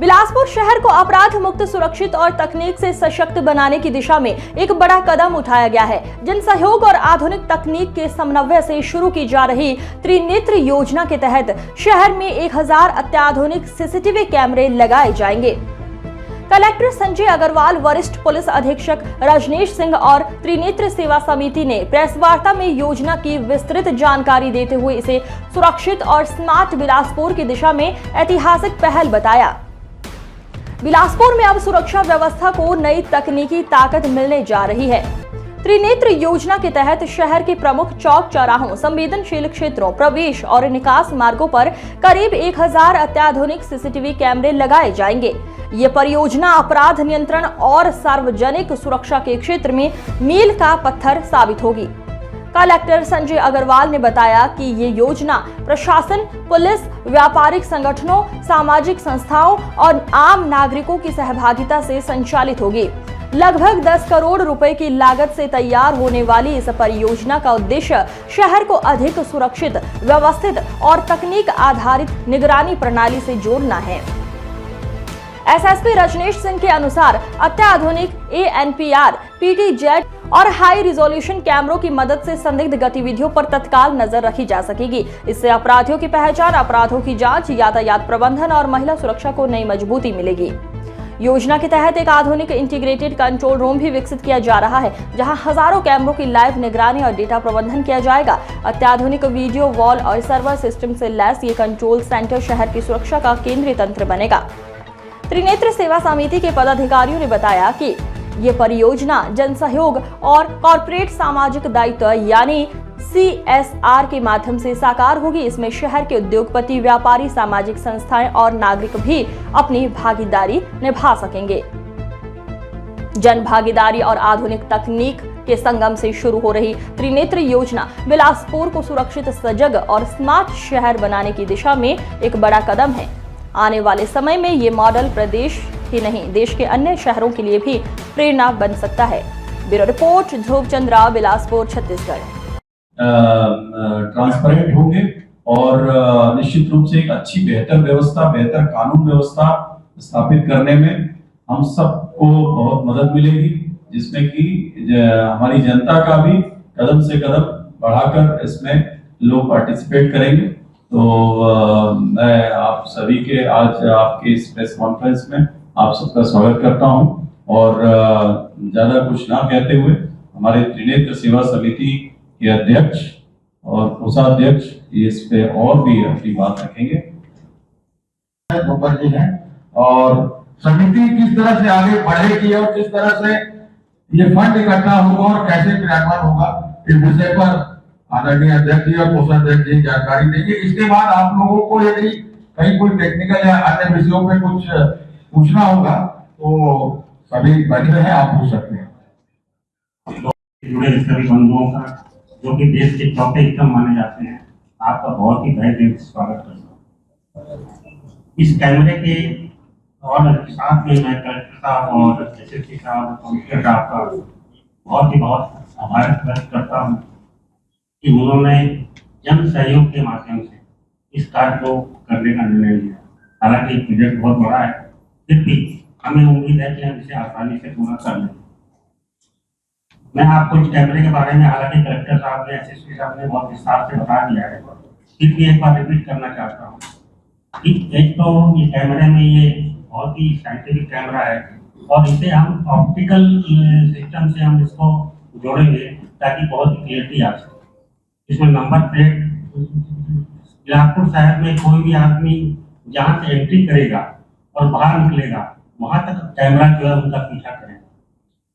बिलासपुर शहर को अपराध मुक्त, सुरक्षित और तकनीक से सशक्त बनाने की दिशा में एक बड़ा कदम उठाया गया है। जन सहयोग और आधुनिक तकनीक के समन्वय से शुरू की जा रही त्रिनेत्र योजना के तहत शहर में 1000 अत्याधुनिक सीसीटीवी कैमरे लगाए जाएंगे। कलेक्टर संजय अग्रवाल, वरिष्ठ पुलिस अधीक्षक रजनीश सिंह और त्रिनेत्र सेवा समिति ने प्रेस वार्ता में योजना की विस्तृत जानकारी देते हुए इसे सुरक्षित और स्मार्ट बिलासपुर की दिशा में ऐतिहासिक पहल बताया। बिलासपुर में अब सुरक्षा व्यवस्था को नई तकनीकी ताकत मिलने जा रही है। त्रिनेत्र योजना के तहत शहर के प्रमुख चौक चौराहों, संवेदनशील क्षेत्रों, प्रवेश और निकास मार्गों पर करीब 1000 अत्याधुनिक सीसीटीवी कैमरे लगाए जाएंगे। ये परियोजना अपराध नियंत्रण और सार्वजनिक सुरक्षा के क्षेत्र में मील का पत्थर साबित होगी। कलेक्टर संजय अग्रवाल ने बताया कि ये योजना प्रशासन, पुलिस, व्यापारिक संगठनों, सामाजिक संस्थाओं और आम नागरिकों की सहभागिता से संचालित होगी। लगभग 10 करोड़ रुपए की लागत से तैयार होने वाली इस परियोजना का उद्देश्य शहर को अधिक सुरक्षित, व्यवस्थित और तकनीक आधारित निगरानी प्रणाली से जोड़ना है। एसएसपी रजनीश सिंह के अनुसार अत्याधुनिक ANPR, PTZ और हाई रिजोल्यूशन कैमरों की मदद से संदिग्ध गतिविधियों पर तत्काल नजर रखी जा सकेगी। इससे अपराधियों की पहचान, अपराधों की जांच, यातायात प्रबंधन और महिला सुरक्षा को नई मजबूती मिलेगी। योजना के तहत एक आधुनिक इंटीग्रेटेड कंट्रोल रूम भी विकसित किया जा रहा है, जहां हजारों कैमरों की लाइव निगरानी और डेटा प्रबंधन किया जाएगा। अत्याधुनिक वीडियो वॉल और सर्वर सिस्टम से लैस ये कंट्रोल सेंटर शहर की सुरक्षा का केंद्रीय तंत्र बनेगा। त्रिनेत्र सेवा समिति के पदाधिकारियों ने बताया कि ये परियोजना जन सहयोग और कॉर्पोरेट सामाजिक दायित्व यानी CSR के माध्यम से साकार होगी। इसमें शहर के उद्योगपति, व्यापारी, सामाजिक संस्थाएं और नागरिक भी अपनी भागीदारी निभा सकेंगे। जन भागीदारी और आधुनिक तकनीक के संगम से शुरू हो रही त्रिनेत्र योजना बिलासपुर को सुरक्षित, सजग और स्मार्ट शहर बनाने की दिशा में एक बड़ा कदम है। आने वाले समय में ये मॉडल प्रदेश ही नहीं, देश के अन्य शहरों के लिए भी प्रेरणा बन सकता है। ब्यूरो रिपोर्ट, ध्रुव चंद्रा, बिलासपुर, छत्तीसगढ़। ट्रांसपेरेंट होंगे और निश्चित रूप से एक अच्छी, बेहतर व्यवस्था, बेहतर कानून व्यवस्था स्थापित करने में हम सबको बहुत मदद मिलेगी, जिसमें कि हमारी जनता का भी कदम से कदम बढ़ाकर इसमें लोग पार्टिसिपेट करेंगे। तो मैं आप सभी के आज आपके इस प्रेस कॉन्फ्रेंस में आप सबका स्वागत करता हूं और ज्यादा कुछ ना कहते हुए हमारे त्रिनेत्र सेवा समिति के अध्यक्ष और कोषाध्यक्ष इस पे और भी अपनी बात रखेंगे। जी है और समिति किस तरह से आगे बढ़ेगी और किस तरह से ये फंड इकट्ठा होगा और कैसे क्रियान्वयन होगा, इस विषय पर आदरणीय अध्यक्ष जी और कोषाध्यक्ष जी जानकारी देंगे। इसके बाद आप लोगों को यदि कहीं कोई टेक्निकल या अन्य विषयों पे कुछ पूछना होगा तो सभी बने हैं, आप पूछ सकते हैं। जुड़े सभी बंधुओं का, जो कि देश के चौथे एकदम माने जाते हैं, आपका बहुत ही तहे दिल से स्वागत करता हूँ। इस कैमरे के और साथ में मैं कलेक्टर साहब और SSP साहब, कमिश्नर साहब का बहुत आभार व्यक्त करता हूँ कि उन्होंने जन सहयोग के माध्यम से इस कार्य को करने का निर्णय लिया। हालांकि प्रोजेक्ट बहुत बड़ा है, फिर भी हमें उम्मीद है कि हम इसे आसानी से पूरा कर लेंगे। मैं आपको इस कैमरे के बारे में, हालांकि कलेक्टर साहब ने, SSP साहब ने बहुत विस्तार से बता दिया है, फिर भी एक बार रिपीट करना चाहता हूँ। एक तो ये कैमरे में ये बहुत ही साइंटिफिक कैमरा है और इसे हम ऑप्टिकल सिस्टम से हम इसको जोड़ेंगे ताकि बहुत ही क्लियरिटी आ सके। इसमें नंबर प्लेट, बिलासपुर शहर में कोई भी आदमी जहाँ से एंट्री करेगा और बाहर निकलेगा वहां तक कैमरा जो है उनका पीछा करेगा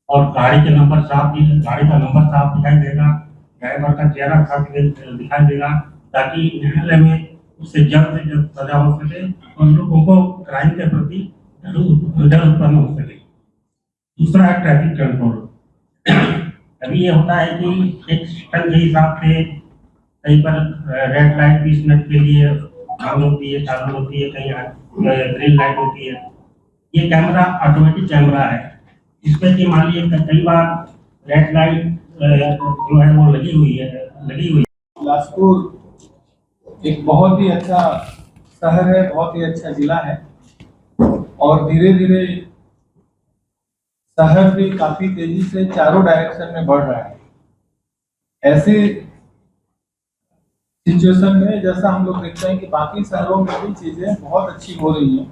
और गाड़ी का नंबर साफ दिखाई देगा, ड्राइवर का चेहरा साफ दिखाई देगा, ताकि न्यायालय में उससे जल्द से जल्द सजा हो सके और लोगों को क्राइम के प्रति डर उत्पन्न हो सके। दूसरा है ट्रैफिक कंट्रोल। अभी ये होता है कि एक सिस्टम के हिसाब से कहीं पर रेड लाइट 20 मिनट के लिए ऑन होती है, चालू होती है, कहीं ग्रीन लाइट होती है। ये कैमरा ऑटोमेटिक कैमरा है, इसमें कि मान लीजिए कई बार रेड लाइट जो है वो लगी हुई है। बिलासपुर एक बहुत ही अच्छा शहर है, बहुत ही अच्छा जिला है और धीरे धीरे शहर भी काफी तेजी से चारों डायरेक्शन में बढ़ रहा है। ऐसी सिचुएशन में जैसा हम लोग देखते हैं कि बाकी शहरों में भी चीजें बहुत अच्छी हो रही हैं,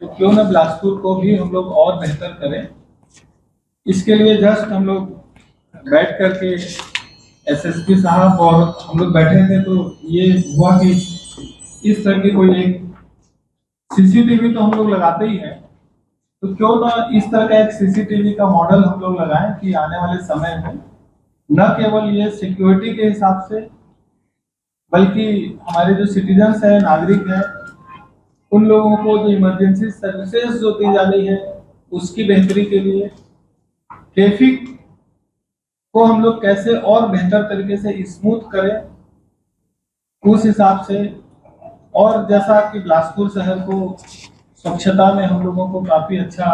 तो क्यों न बिलासपुर को भी हम लोग और बेहतर करें। इसके लिए जस्ट हम लोग बैठ करके एसएसपी साहब और हम लोग बैठे थे, तो ये हुआ कि इस तरह की कोई एक सीसीटीवी तो हम लोग लगाते ही हैं, तो क्यों ना इस तरह का एक सीसीटीवी का मॉडल हम लोग लगाएं कि आने वाले समय में न केवल ये सिक्योरिटी के हिसाब से, बल्कि हमारे जो सिटीजन्स हैं, नागरिक हैं, उन लोगों को जो इमरजेंसी सर्विसेज जो दी जानी है उसकी बेहतरी के लिए, ट्रैफिक को हम लोग कैसे और बेहतर तरीके से स्मूथ करें उस हिसाब से। और जैसा कि बिलासपुर शहर को स्वच्छता में हम लोगों को काफी अच्छा